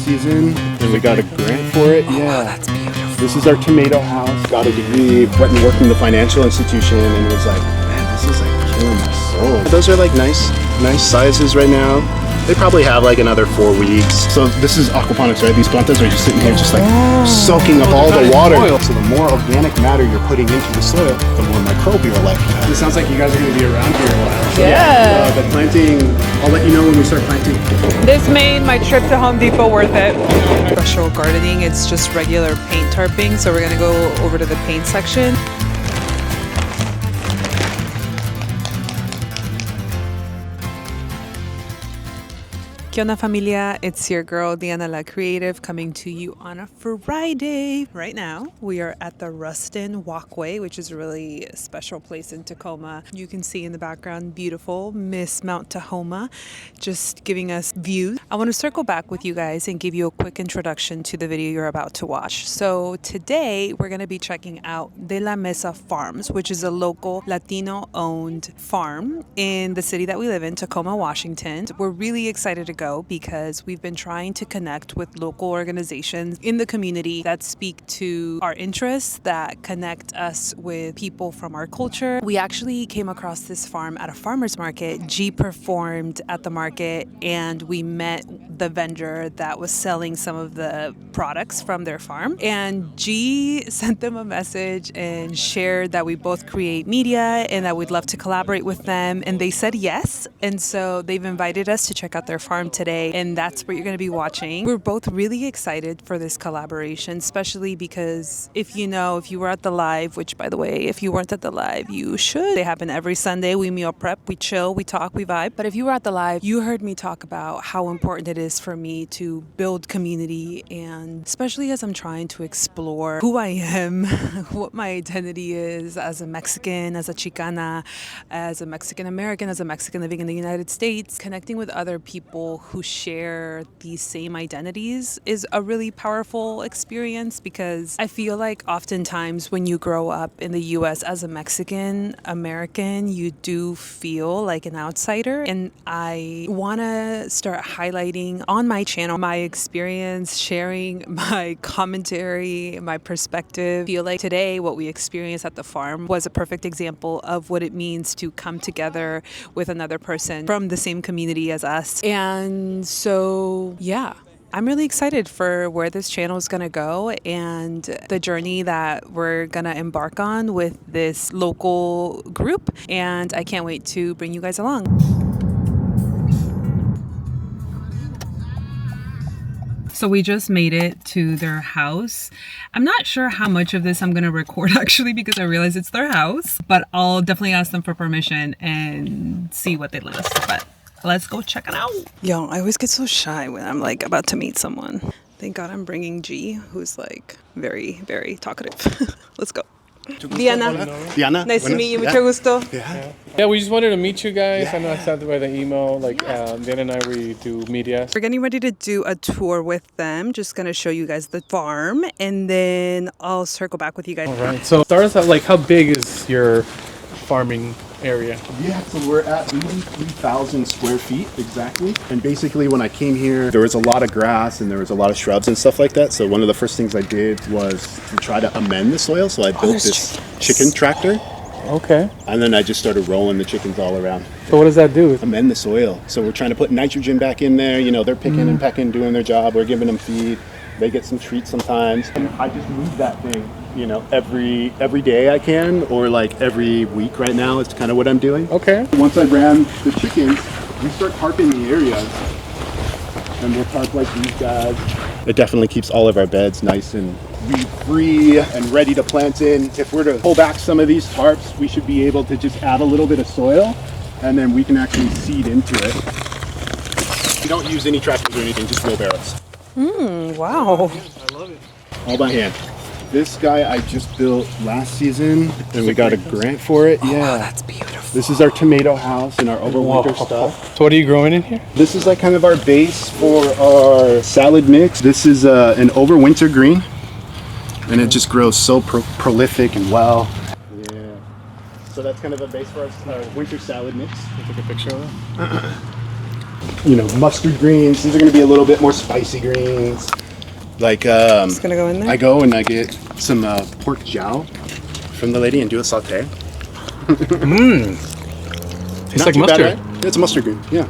season, and we got a grant for it. Yeah, that's beautiful. This is our tomato house. Got a degree, went and worked in the financial institution, and was like, man, this is like killing my soul. Those are like nice sizes right now. They probably have like another 4 weeks. So this is aquaponics, right? These plantas are just sitting here just like soaking up all the water. So the more organic matter you're putting into the soil, the more microbial life you have. It sounds like you guys are going to be around here a while. Yeah. The planting, I'll let you know when we start planting. This made my trip to Home Depot worth it. Special gardening, it's just regular paint tarping. So we're gonna go over to the paint section. ¿Qué onda, familia? It's your girl, Diana La Creative, coming to you on a Friday. Right now, we are at the Rustin Walkway, which is a really special place in Tacoma. You can see in the background, beautiful Miss Mount Tahoma, just giving us views. I want to circle back with you guys and give you a quick introduction to the video you're about to watch. So today, we're going to be checking out De La Mesa Farms, which is a local Latino-owned farm in the city that we live in, Tacoma, Washington. We're really excited to go because we've been trying to connect with local organizations in the community that speak to our interests, that connect us with people from our culture. We actually came across this farm at a farmer's market. G performed at the market and we met the vendor that was selling some of the products from their farm. And G sent them a message and shared that we both create media and that we'd love to collaborate with them. And they said yes. And so they've invited us to check out their farm today, and that's what you're going to be watching. We're both really excited for this collaboration, especially because if you were at the live, which by the way, if you weren't at the live, you should. They happen every Sunday. We meal prep, we chill, we talk, we vibe. But if you were at the live, you heard me talk about how important it is for me to build community, and especially as I'm trying to explore who I am, what my identity is as a Mexican, as a Chicana, as a Mexican American, as a Mexican living in the United States. Connecting with other people who share these same identities is a really powerful experience, because I feel like oftentimes when you grow up in the US as a Mexican American, you do feel like an outsider. And I want to start highlighting on my channel my experience, sharing my commentary, my perspective. I feel like today what we experienced at the farm was a perfect example of what it means to come together with another person from the same community as us. And so, yeah, I'm really excited for where this channel is going to go and the journey that we're going to embark on with this local group. And I can't wait to bring you guys along. So we just made it to their house. I'm not sure how much of this I'm going to record actually, because I realize it's their house, but I'll definitely ask them for permission and see what they let us. But let's go check it out. Yo, I always get so shy when I'm like about to meet someone. Thank God I'm bringing G, who's like very, very talkative. Let's go. Diana, nice to meet you. Mucho gusto. Yeah, we just wanted to meet you guys. I know I sent by the email. Like, Dan and I, we do media. We're getting ready to do a tour with them. Just gonna show you guys the farm, and then I'll circle back with you guys. All right. So start us out. Like, how big is your farming area? Yeah, so we're at 83,000 square feet exactly. And basically when I came here, there was a lot of grass and there was a lot of shrubs and stuff like that. So one of the first things I did was to try to amend the soil. So I built this chicken tractor. Okay. And then I just started rolling the chickens all around. So what does that do? Amend the soil. So we're trying to put nitrogen back in there. You know, they're picking and pecking, doing their job. We're giving them feed. They get some treats sometimes. And I just move that thing, you know, every day I can, or like every week right now is kind of what I'm doing. Okay. Once I ran the chickens, we start tarping the areas. And we'll tarp like these guys. It definitely keeps all of our beds nice and weed-free and ready to plant in. If we're to pull back some of these tarps, we should be able to just add a little bit of soil, and then we can actually seed into it. We don't use any tractors or anything, just wheelbarrows. Wow. I love it. All by hand. This guy I just built last season, and we got a grant for it. Yeah, that's beautiful. This is our tomato house and our overwinter stuff. So what are you growing in here? This is like kind of our base for our salad mix. This is an overwinter green, and it just grows so prolific and well. Yeah. So that's kind of a base for our winter salad mix. Can you take a picture of that? mustard greens. These are gonna be a little bit more spicy greens. Like It's gonna go in there. I go and I get some pork jowl from the lady and do a saute. Tastes like too bad, mustard. right? It's mustard green. Yeah.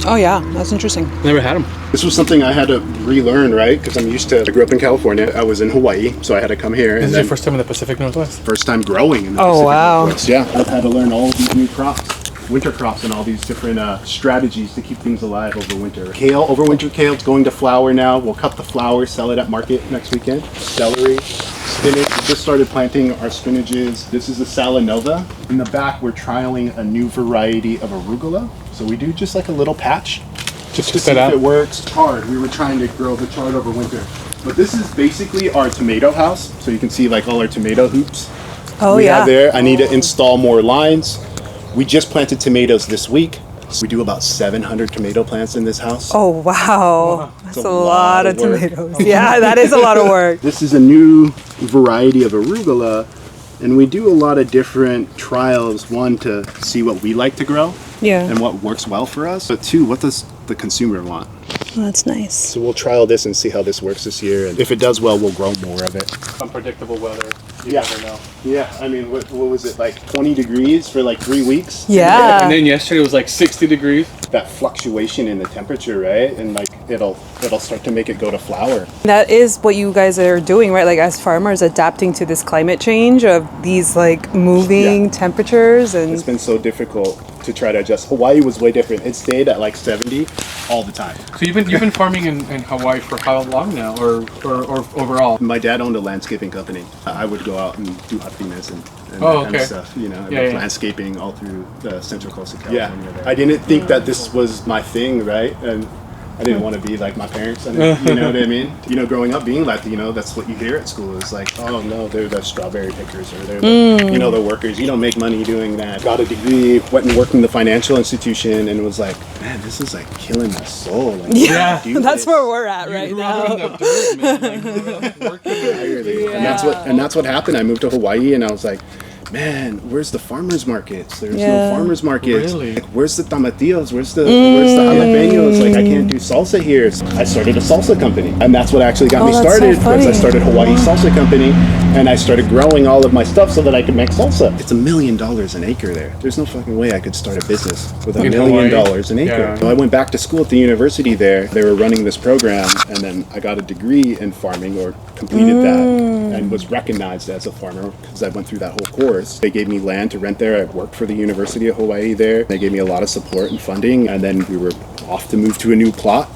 Oh yeah, that's interesting. Never had them. This was something I had to relearn, right? Because I grew up in California. I was in Hawaii, so I had to come here. This is your first time in the Pacific Northwest? First time growing in the Oh, Pacific wow. Northwest. Yeah, I've had to learn all of these new crops, winter crops, and all these different strategies to keep things alive over winter. Kale, overwinter kale, it's going to flower now. We'll cut the flower, sell it at market next weekend. Celery, spinach. We just started planting our spinaches. This is the Salanova. In the back, we're trialing a new variety of arugula. So we do just like a little patch, just to see if it works. Chard, we were trying to grow the chard over winter. But this is basically our tomato house. So you can see like all our tomato hoops. Oh we yeah. have there. I need to install more lines. We just planted tomatoes this week. So we do about 700 tomato plants in this house. Oh wow, that's It's a lot of work. tomatoes. Yeah, that is a lot of work. This is a new variety of arugula, and we do a lot of different trials. One, to see what we like to grow Yeah, and what works well for us. But two, what does the consumer want? well, that's nice. So we'll trial this and see how this works this year. And if it does well, we'll grow more of it. Unpredictable weather. You Yeah. never know. Yeah, I mean, what was it, like 20 degrees for like 3 weeks? Yeah. And then yesterday it was like 60 degrees. That fluctuation in the temperature, right? And like it'll start to make it go to flower. That is what you guys are doing, right? Like as farmers adapting to this climate change of these like moving Yeah. temperatures and It's been so difficult to try to adjust. Hawaii was way different. It stayed at like 70 all the time. So you've been farming in Hawaii for how long now, or overall? My dad owned a landscaping company. I would go out and do happiness and Oh, that kind okay. of stuff. I Yeah, loved yeah. landscaping all through the Central Coast of California. Yeah, I didn't think that this was my thing, right? And I didn't want to be like my parents. You know what I mean? Growing up being Latino, that's what you hear at school. It's like, oh no, they're the strawberry pickers, or they're the, the workers. You don't make money doing that. Got a degree, went and worked in the financial institution, and was like, man, this is like killing my soul. Like, yeah, do that's this. where we're at right Grew up now. in the dirt, man. Like, grew up working. Entirely. Yeah. And that's what happened. I moved to Hawaii, and I was like, man, where's the farmers markets? There's Yeah. no farmers markets. Really? Like, where's the tomatillos? Where's the jalapenos? Like, I can't do salsa here. So I started a salsa company, and that's what actually got me that's so started. Was I funny. started Hawaii Salsa Company, and I started growing all of my stuff so that I could make salsa. It's $1 million an acre there. There's no fucking way I could start a business with $1 In million Hawaii? an acre. Yeah. So I went back to school at the university there. They were running this program, and then I got a degree in farming, or completed that, and was recognized as a farmer because I went through that whole course. They gave me land to rent there. I worked for the University of Hawaii there. They gave me a lot of support and funding, and then we were off to move to a new plot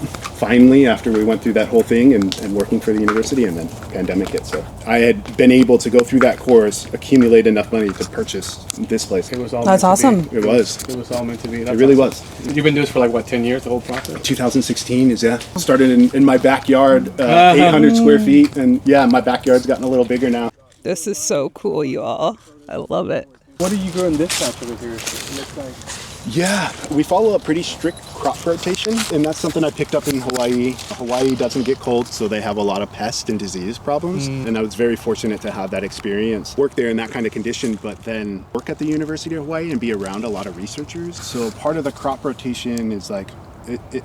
finally after we went through that whole thing and working for the university, and then pandemic hit. So I had been able to go through that course, accumulate enough money to purchase this place. It was all That's meant to awesome. be. It was. It was all meant to be. It That's really awesome. was. You've been doing this for like what, 10 years, the whole process? 2016 is, yeah. Started in my backyard, 800 square feet, and yeah, my backyard's gotten a little bigger now. This is so cool, you all. I love it. What are you growing this patch over here? It looks like Yeah, we follow a pretty strict crop rotation, and that's something I picked up in Hawaii. Hawaii doesn't get cold, so they have a lot of pest and disease problems, and I was very fortunate to have that experience. Work there in that kind of condition, but then work at the University of Hawaii and be around a lot of researchers. So part of the crop rotation is like,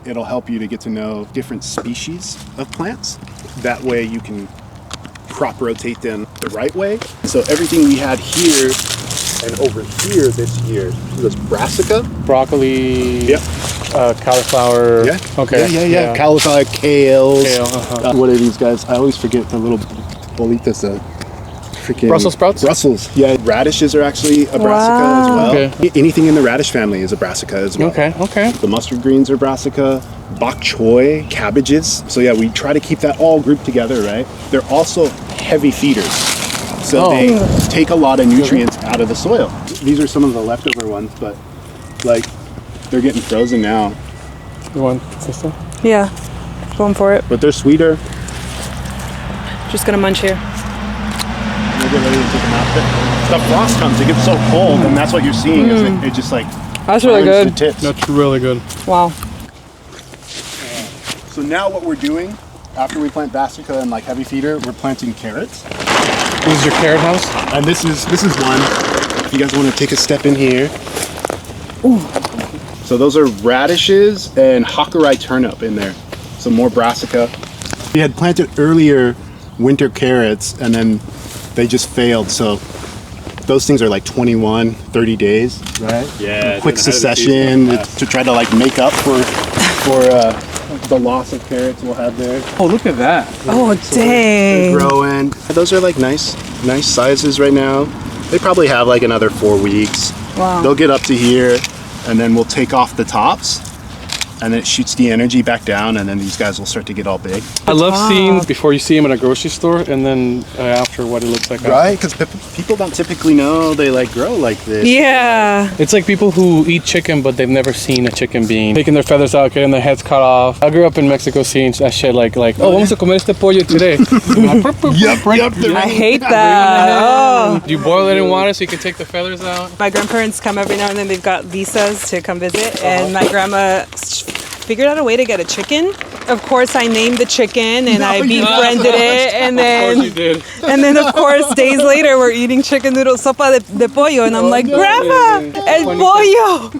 it'll help you to get to know different species of plants. That way you can crop rotate them the right way. So everything we had here and over here this year was brassica. broccoli, Yep. cauliflower. Yeah. Okay. Yeah. Cauliflower, kale. Kale, What are these guys? I always forget the little bolitas. Freaking Brussels sprouts? Brussels. Yeah. Radishes are actually a brassica as well. Okay. Anything in the radish family is a brassica as well. Okay. The mustard greens are brassica. Bok choy, cabbages. So yeah, we try to keep that all grouped together, right? They're also heavy feeders. So they take a lot of nutrients out of the soil. These are some of the leftover ones, but like they're getting frozen now. You want sister? Yeah, going for it. But they're sweeter. Just gonna munch here. We'll get ready to take them out. But the frost comes, it gets so cold, and that's what you're seeing. Is it just like That's really burns good. the tips. That's really good. Wow. So now what we're doing, after we plant brassica and like heavy feeder, we're planting carrots. This is your carrot house? And this is one. If you guys want to take a step in here. Ooh. So those are radishes and Hakurai turnip in there. Some more brassica. We had planted earlier winter carrots and then they just failed. So those things are like 21, 30 days, right? Yeah. Quick succession to try to like make up for the loss of carrots we'll have there. Oh, look at that. Oh, They're dang. growing. Those are like nice sizes right now. They probably have like another 4 weeks. Wow. They'll get up to here and then we'll take off the tops and then it shoots the energy back down and then these guys will start to get all big. I love seeing before you see them in a grocery store and then after what it looks like. Right? Because people don't typically know they like grow like this. Yeah. It's like people who eat chicken but they've never seen a chicken being taking their feathers out, getting their heads cut off. I grew up in Mexico seeing that shit like oh, vamos a comer este pollo today. Yep. I hate that. Oh. You boil it in water so you can take the feathers out. My grandparents come every now and then. They've got visas to come visit, and my grandma figured out a way to get a chicken. Of course, I named the chicken and I befriended it, and Of course you then did. and then of course days later we're eating chicken noodle sopa de pollo, and I'm like, Grandma, el pollo.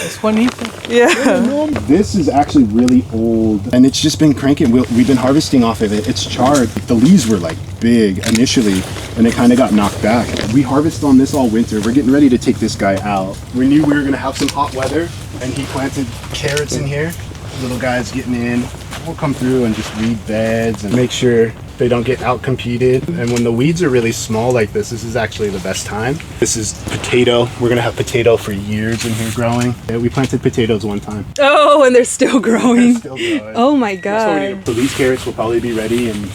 It's Juanita. Yeah. This is actually really old and it's just been cranking. We've been harvesting off of it. It's charred. The leaves were like big initially and it kind of got knocked back. We harvest on this all winter. We're getting ready to take this guy out. We knew we were going to have some hot weather and he planted carrots in here. Little guys getting in. We'll come through and just weed beds and make sure they don't get out competed. And when the weeds are really small like this is actually the best time. This is potato. We're gonna have potato for years in here growing. Yeah, we planted potatoes one time. Oh, and they're still growing. Still growing. Oh my god. So these carrots will probably be ready in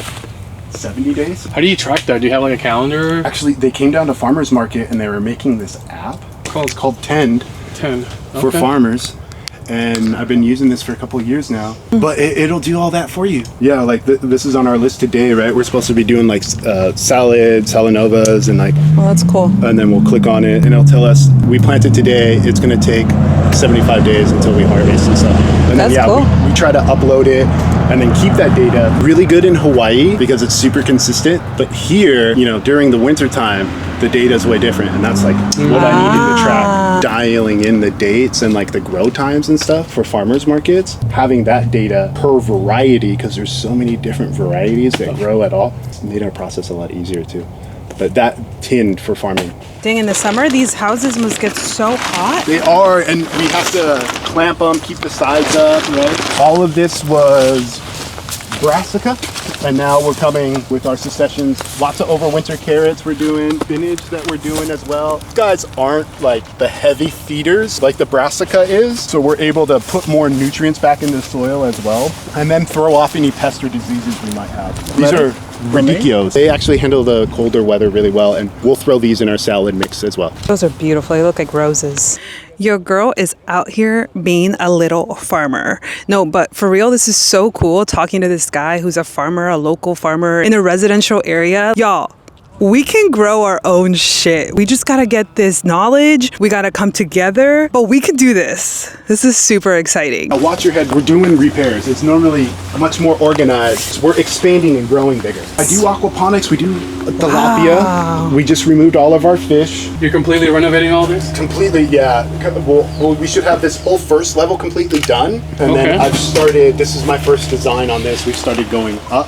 70 days. How do you track that? Do you have like a calendar? Actually, they came down to farmers market and they were making this app called Tend 10. for farmers. And I've been using this for a couple of years now, but it'll do all that for you. Yeah, like this is on our list today, right? We're supposed to be doing like salads, salanovas, and like, Well, that's cool. and then we'll click on it and it'll tell us we planted today. It's gonna take 75 days until we harvest and stuff. And then That's cool. we try to upload it and then keep that data. Really good in Hawaii because it's super consistent. But here, you know, during the winter time, the data is way different, and that's like what I needed to track. Dialing in the dates and like the grow times and stuff for farmers markets. Having that data per variety, because there's so many different varieties that grow at all, made our process a lot easier too. But that tinned for farming. Dang, in the summer these houses must get so hot. They are, and we have to clamp them, keep the sides up, right? All of this was brassica, and now we're coming with our successions. Lots of overwinter carrots we're doing, spinach that we're doing as well. These guys aren't like the heavy feeders like the brassica is, so we're able to put more nutrients back in the soil as well, and then throw off any pest or diseases we might have. These are radicchios. They actually handle the colder weather really well, and we'll throw these in our salad mix as well. Those are beautiful. They look like roses. Your girl is out here being a little farmer. No, but for real, this is so cool talking to this guy who's a farmer, a local farmer in a residential area. Y'all, we can grow our own shit. We just gotta get this knowledge. We gotta come together, but we can do this. This is super exciting. Now watch your head, we're doing repairs. It's normally much more organized. We're expanding and growing bigger. I do aquaponics, we do tilapia. Wow. We just removed all of our fish. You're completely renovating all this? Completely, yeah. We should have this whole first level completely done. And then Okay. I've started, this is my first design on this. We've started going up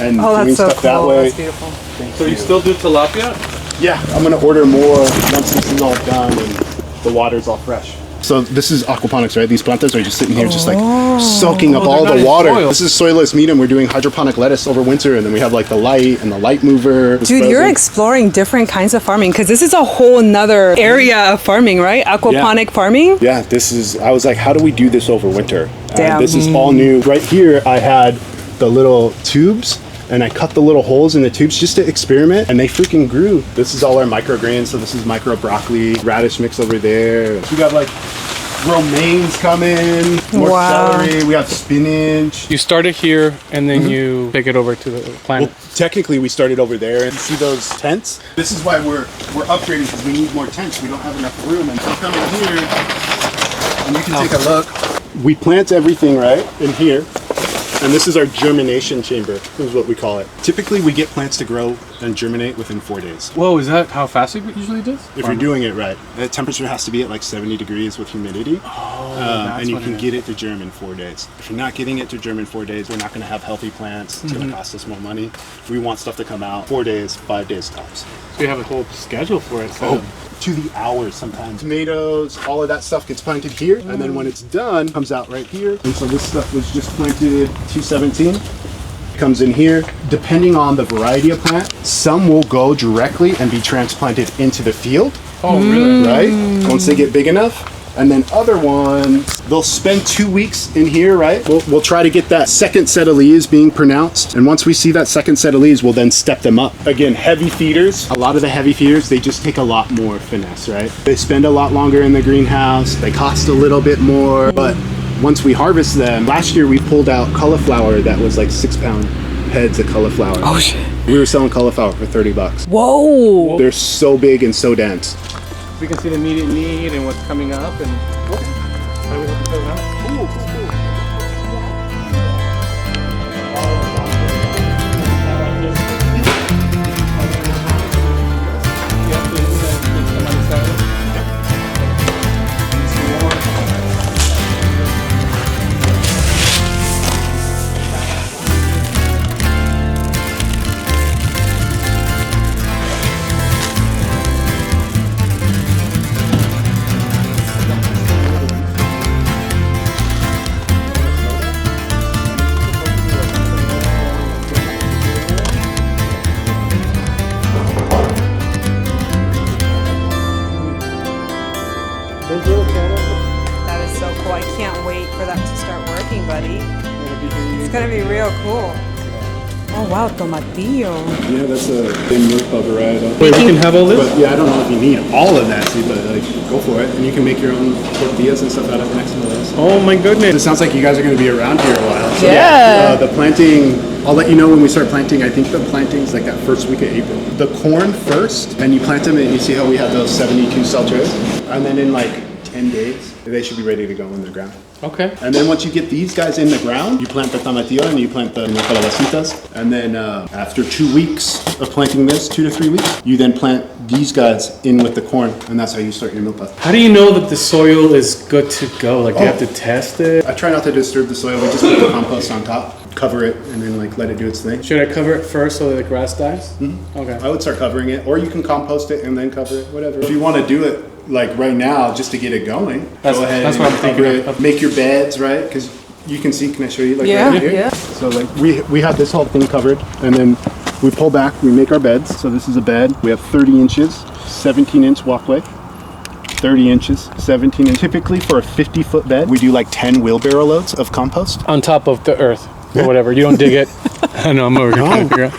and Oh, doing that's so stuff that cool. way. That's beautiful. So you still do tilapia? Yeah, I'm gonna order more once this is all done and the water's all fresh. So this is aquaponics, right? These plantas are just sitting here just like soaking up Oh, all they're the not in water. soil. This is soilless medium. We're doing hydroponic lettuce over winter, and then we have like the light and the light mover. Dude, you're exploring different kinds of farming because this is a whole nother area of farming, right? Aquaponic farming. Yeah, this is, I was like, how do we do this over winter? Damn. This is all new. Right here, I had the little tubes and I cut the little holes in the tubes just to experiment, and they freaking grew. This is all our microgreens. So this is micro broccoli, radish mix over there. We got like romaines coming, more Wow. celery. We have spinach. You started here and then you take it over to the planet. Well, technically, we started over there, and see those tents? This is why we're upgrading, because we need more tents. We don't have enough room, and so come in here, and you can take a look. We plant everything right in here, and this is our germination chamber, is what we call it. Typically, we get plants to grow and germinate within 4 days. Whoa, is that how fast it usually does? If you're doing it right. The temperature has to be at like 70 degrees with humidity. And you can get it to germ in 4 days. If you're not getting it to germ in 4 days, we're not going to have healthy plants. It's going to cost us more money. We want stuff to come out 4 days, 5 days tops. So you have a whole schedule for it. Oh, to the hours sometimes. Tomatoes, all of that stuff gets planted here, and then when it's done, comes out right here. And so this stuff was just planted 217. Comes in here. Depending on the variety of plant, some will go directly and be transplanted into the field. Oh, really? Right? Once they get big enough. And then other ones, they'll spend 2 weeks in here, right? We'll try to get that second set of leaves being pronounced. And once we see that second set of leaves, we'll then step them up. Again, heavy feeders. A lot of the heavy feeders, they just take a lot more finesse, right? They spend a lot longer in the greenhouse. They cost a little bit more. But once we harvest them, last year we pulled out cauliflower that was like 6-pound heads of cauliflower. Oh shit. We were selling cauliflower for $30. Whoa. They're so big and so dense. We can see the immediate need and what's coming up and how do we have to fill it out? Cool, cool, cool. That is so cool. I can't wait for that to start working, buddy. It's gonna be real cool. Oh wow, tomatillo. Yeah, that's a Milpa varietal. Wait, we can have all this? But yeah, I don't know if you need all of that, see, but like, go for it. And you can make your own tortillas and stuff out of next to this. Oh my goodness. It sounds like you guys are going to be around here a while. So Yeah. the planting, I'll let you know when we start planting. I think the planting's like that first week of April. The corn first, and you plant them, and you see how we have those 72 cell trays? And then in like 10 days, they should be ready to go in the ground. Okay. And then once you get these guys in the ground, you plant the tomatillo and you plant the calabacitas. And then after 2 weeks of planting this, 2 to 3 weeks, you then plant these guys in with the corn. And that's how you start your milpa. How do you know that the soil is good to go? Like, do you have to test it? I try not to disturb the soil. We just put the compost on top, cover it, and then like let it do its thing. Should I cover it first so that the grass dies? Mm-hmm. Okay. I would start covering it, or you can compost it and then cover it, whatever. If you want to do it like right now, just to get it going, go ahead that's and what I'm cover thinking. it. Make your beds, right? Because you can see, can I show you like Yeah, right here? yeah. So like we have this whole thing covered, and then we pull back, we make our beds. So this is a bed. We have 30 inches, 17-inch walkway. 30 inches, 17 inches. Typically for a 50-foot bed, we do like 10 wheelbarrow loads of compost. On top of the earth or whatever. You don't dig it. I know, I'm over here trying to figure out.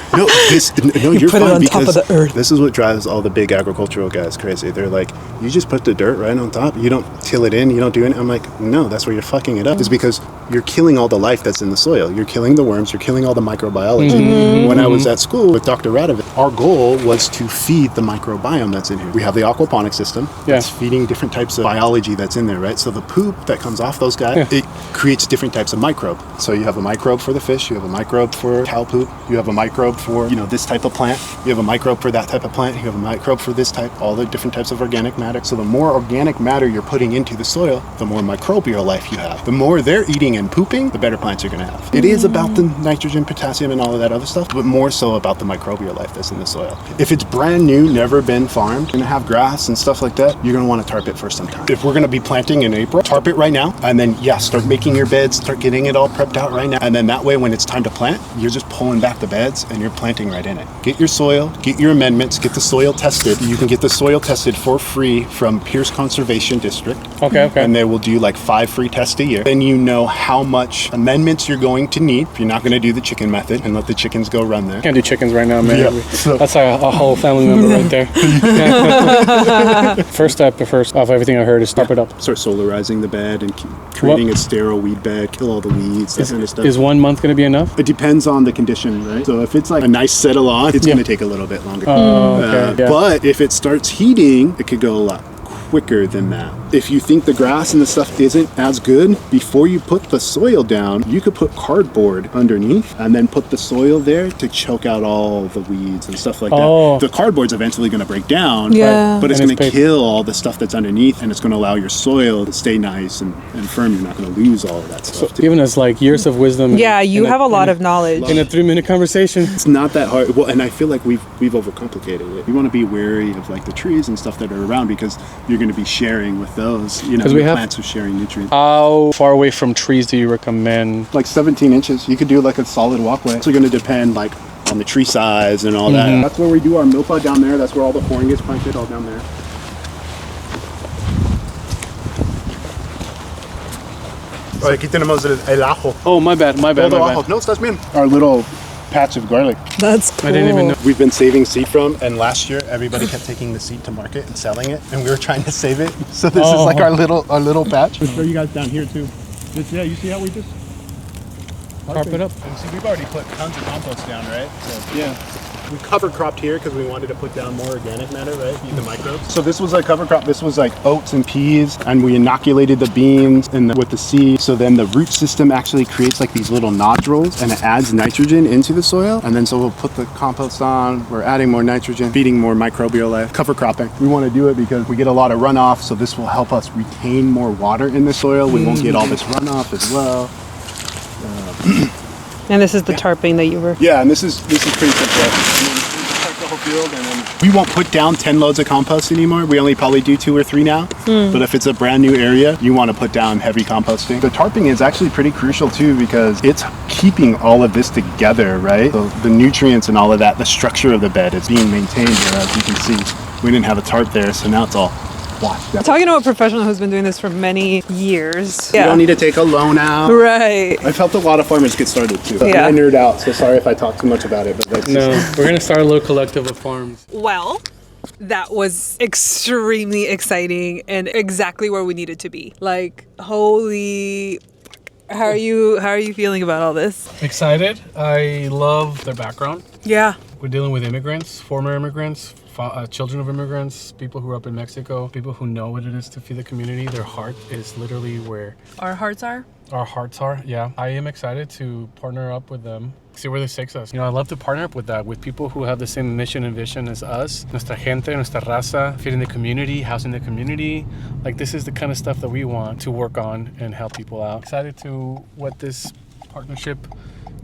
No, you're put it fine on top because of the earth. this is what drives all the big agricultural guys crazy. They're like, you just put the dirt right on top. You don't till it in. You don't do it. I'm like, no, that's where you're fucking it up. Is because you're killing all the life that's in the soil. You're killing the worms. You're killing all the microbiology. Mm-hmm. When I was at school with Dr. Radovic, our goal was to feed the microbiome that's in here. We have the aquaponic system that's feeding different types of biology that's in there, right? So the poop that comes off those guys, it creates different types of microbe. So you have a microbe for the fish. You have a microbe for cow poop. You have a microbe for, this type of plant. You have a microbe for that type of plant. You have a microbe for this type, all the different types of organic matter. So the more organic matter you're putting into the soil, the more microbial life you have. The more they're eating and pooping, the better plants you're going to have. It is about the nitrogen, potassium, and all of that other stuff, but more so about the microbial life that's in the soil. If it's brand new, never been farmed, going to have grass and stuff like that, you're going to want to tarp it for some time. If we're going to be planting in April, tarp it right now, and then, start making your beds, start getting it all prepped out right now, and then that way when it's time to plant, you're just pulling back the beds and you're planting right in it. Get your soil, get your amendments, get the soil tested. You can get the soil tested for free from Pierce Conservation District. Okay. And they will do like 5 free tests a year. Then you know how much amendments you're going to need. If you're not going to do the chicken method and let the chickens go run there. Can't do chickens right now, man. Yeah. That's a whole family member right there. First step of everything I heard is tarp it up. Start solarizing the bed and creating a sterile weed bed, kill all the weeds, that kind of stuff. Is 1 month going to be enough? It depends on the condition, right? So if it's like a nice settle on, it's going to take a little bit longer. Okay. But if it starts heating, it could go a lot quicker than that. If you think the grass and the stuff isn't as good, before you put the soil down, you could put cardboard underneath and then put the soil there to choke out all the weeds and stuff like that. The cardboard's eventually going to break down, but it's going to kill all the stuff that's underneath, and it's going to allow your soil to stay nice and firm. You're not going to lose all of that stuff. So, giving us like years of wisdom. Yeah, you have a lot of knowledge. In a 3-minute conversation. It's not that hard. Well, and I feel like we've overcomplicated it. You want to be wary of like the trees and stuff that are around, because you're going to be sharing with those. You know, plants are sharing nutrients. How far away from trees do you recommend? Like 17 inches. You could do like a solid walkway. It's going to depend like on the tree size and all that. That's where we do our Milpa down there. That's where all the corn gets planted, all down there. Aquí tenemos el ajo. Oh, my bad. No, estás bien. Our little patch of garlic. That's cool. I didn't even know. We've been saving seed from, and last year everybody kept taking the seed to market and selling it, and we were trying to save it. So this is like our little patch. I'll show you guys down here too. Yeah, you see how we just carpet up? And see, we've already put tons of compost down, right? So yeah. We cover cropped here because we wanted to put down more organic matter, right? Feed the microbes. So this was a cover crop. This was like oats and peas, and we inoculated the beans with the seed. So then the root system actually creates like these little nodules, and it adds nitrogen into the soil. And then so we'll put the compost on. We're adding more nitrogen, feeding more microbial life. Cover cropping. We want to do it because we get a lot of runoff. So this will help us retain more water in the soil. We won't get all this runoff as well. And this is the tarping that you were... Yeah, and this is pretty simple. And then we just tarp the whole field, and then we won't put down 10 loads of compost anymore. We only probably do 2 or 3 now. But if it's a brand new area, you want to put down heavy composting. The tarping is actually pretty crucial too, because it's keeping all of this together, right? So the nutrients and all of that, the structure of the bed is being maintained here. As you can see, we didn't have a tarp there, so now it's all washed out. Talking to a professional who's been doing this for many years. You don't need to take a loan out. Right. I've helped a lot of farmers get started too. Yeah. I nerd out, so sorry if I talk too much about it. But that's No, we're going to start a little collective of farms. Well, that was extremely exciting and exactly where we needed to be. Like, holy... How are you feeling about all this? Excited. I love their background. Yeah. We're dealing with immigrants, former immigrants, children of immigrants, people who are up in Mexico, people who know what it is to feed the community. Their heart is literally where Our hearts are? our hearts are. Yeah, I am excited to partner up with them, see where this takes us. You know, I love to partner up with that, with people who have the same mission and vision as us. Nuestra gente, nuestra raza, feeding the community, housing the community. Like, this is the kind of stuff that we want to work on and help people out. Excited to what this partnership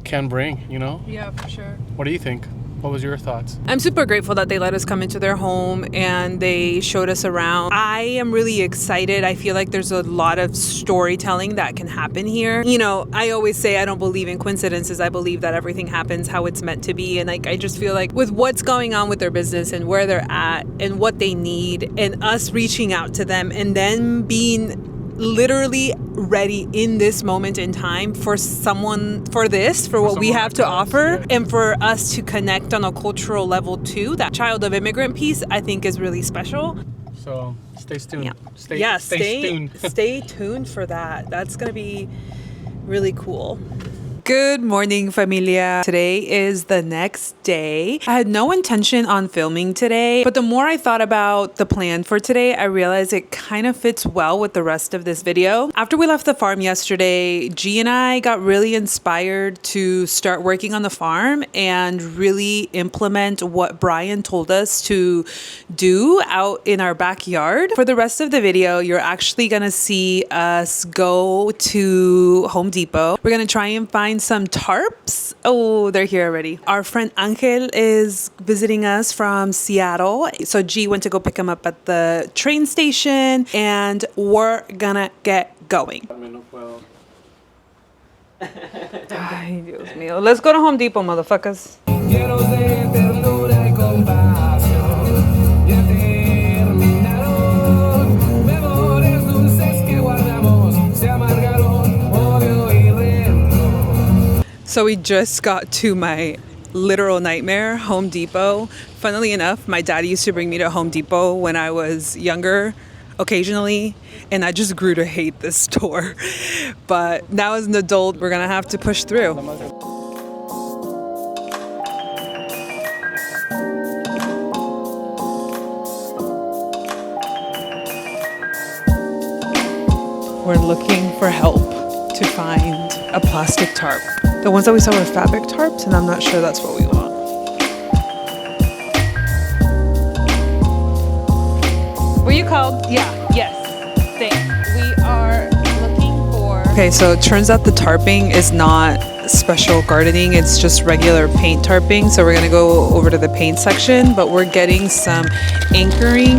can bring, you know? Yeah, for sure. What do you think? What was your thoughts? I'm super grateful that they let us come into their home and they showed us around. I am really excited. I feel like there's a lot of storytelling that can happen here. You know, I always say I don't believe in coincidences. I believe that everything happens how it's meant to be. And like, I just feel like with what's going on with their business and where they're at and what they need, and us reaching out to them and then being literally ready in this moment in time for what we have to offer, and for us to connect on a cultural level too. That child of immigrant piece, I think, is really special. So stay tuned. Yeah. Stay tuned. Stay tuned for that. That's gonna be really cool. Good morning, familia. Today is the next day. I had no intention on filming today, but the more I thought about the plan for today, I realized it kind of fits well with the rest of this video. After we left the farm yesterday, G and I got really inspired to start working on the farm and really implement what Brian told us to do out in our backyard. For the rest of the video, you're actually gonna see us go to Home Depot. We're gonna try and find some tarps. Oh, they're here already. Our friend Angel is visiting us from Seattle. So G went to go pick him up at the train station, and we're gonna get going. Ay, Dios mío. Let's go to Home Depot, motherfuckers. So we just got to my literal nightmare, Home Depot. Funnily enough, my dad used to bring me to Home Depot when I was younger, occasionally, and I just grew to hate this store. But now as an adult, we're gonna have to push through. We're looking for help to find a plastic tarp. The ones that we saw were fabric tarps, and I'm not sure that's what we want. Were you called? Yeah, yes. Thanks. We are looking for... Okay, so it turns out the tarping is not special gardening, it's just regular paint tarping. So we're gonna go over to the paint section, but we're getting some anchoring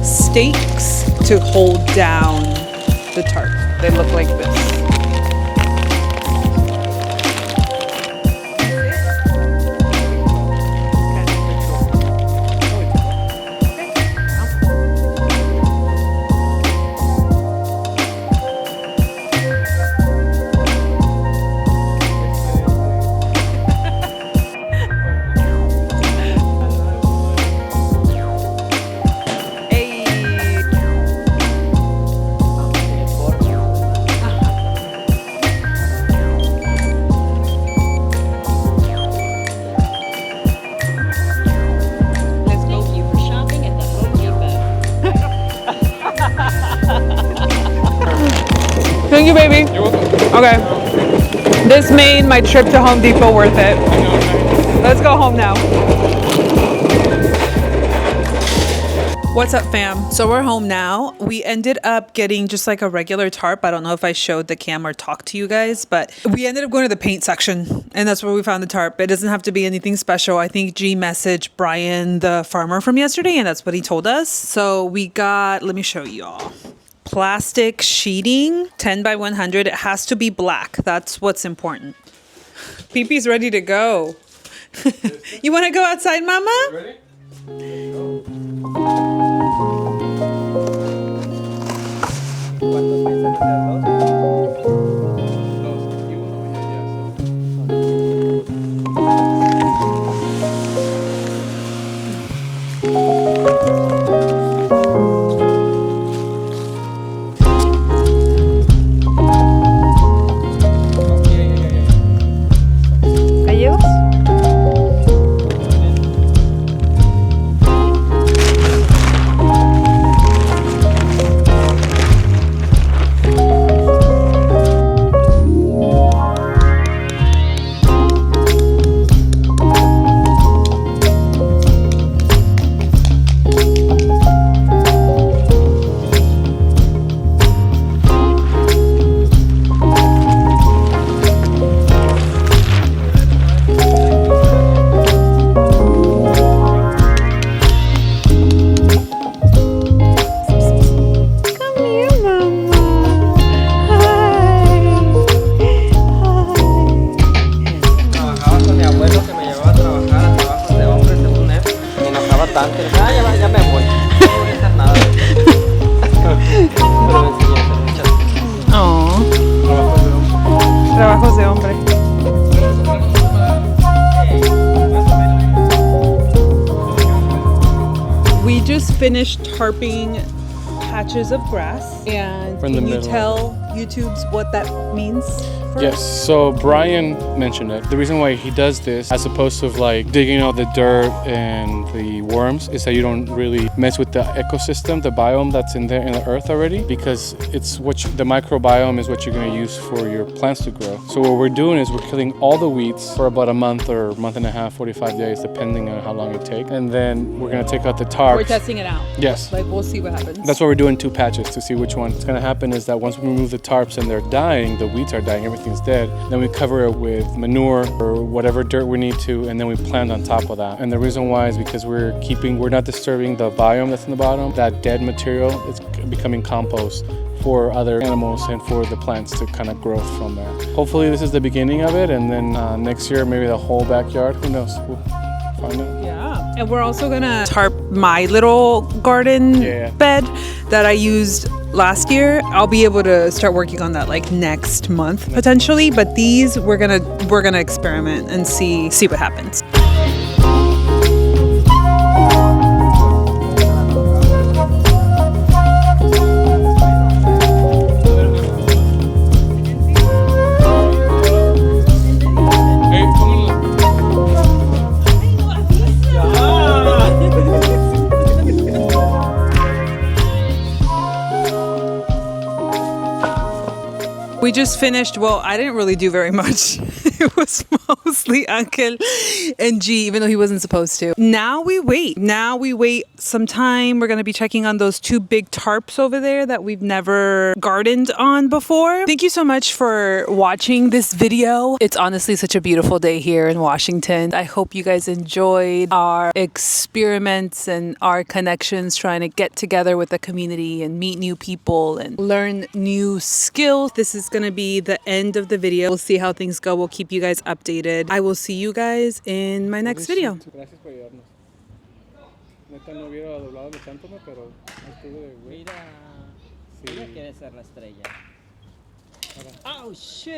stakes to hold down the tarp. They look like this. Thank you, baby. You're welcome. Okay. This made my trip to Home Depot worth it. Let's go home now. What's up, fam? So we're home now. We ended up getting just like a regular tarp. I don't know if I showed the cam or talked to you guys, but we ended up going to the paint section, and that's where we found the tarp. It doesn't have to be anything special. I think G messaged Brian, the farmer from yesterday, and that's what he told us. So we got, let me show you all. Plastic sheeting, 10 by 100. It has to be black. That's what's important. Pee-pee's ready to go. You want to go outside, Mama? Ready? Ya me voy. No voy a hacer nada. Pero me enseñaste muchas cosas. Oh. Trabajos de hombre. We just finished tarping patches of grass, and From the can you middle. tell YouTubes what that means? for Yes, us? so Brian mentioned it. The reason why he does this, as opposed to like digging out the dirt and the worms, is that you don't really mess with the ecosystem, the biome that's in there in the earth already, because it's what the microbiome is what you're going to use for your plants to grow. So what we're doing is we're killing all the weeds for about a month or month and a half, 45 days, depending on how long it takes, and then we're going to take out the tarps. We're testing it out. Yes. Like, we'll see what happens. That's why we're doing 2 patches to see which one. What's gonna happen is that once we remove the tarps and they're dying, the weeds are dying, everything's dead, then we cover it with manure or whatever dirt we need to, and then we plant on top of that. And the reason why is because we're not disturbing the biome that's in the bottom. That dead material is becoming compost for other animals and for the plants to kind of grow from there. Hopefully this is the beginning of it, and then next year maybe the whole backyard, who knows, we'll find out. Yeah. And we're also gonna tarp my little garden bed that I used last year. I'll be able to start working on that like next month potentially, but these we're gonna experiment and see what happens. just finished. Well, I didn't really do very much. It was mostly Angel and G, even though he wasn't supposed to. Now we wait. Some time. We're going to be checking on those 2 big tarps over there that we've never gardened on before. Thank you so much for watching this video. It's honestly such a beautiful day here in Washington. I hope you guys enjoyed our experiments and our connections, trying to get together with the community and meet new people and learn new skills. This is going to be the end of the video. We'll see how things go. We'll keep you guys updated. I will see you guys in my next video. Gracias por ayudarnos. Neta no hubiera doblado mi tanto, pero estuve de güey. Mira, ella quiere ser la estrella. Oh shit.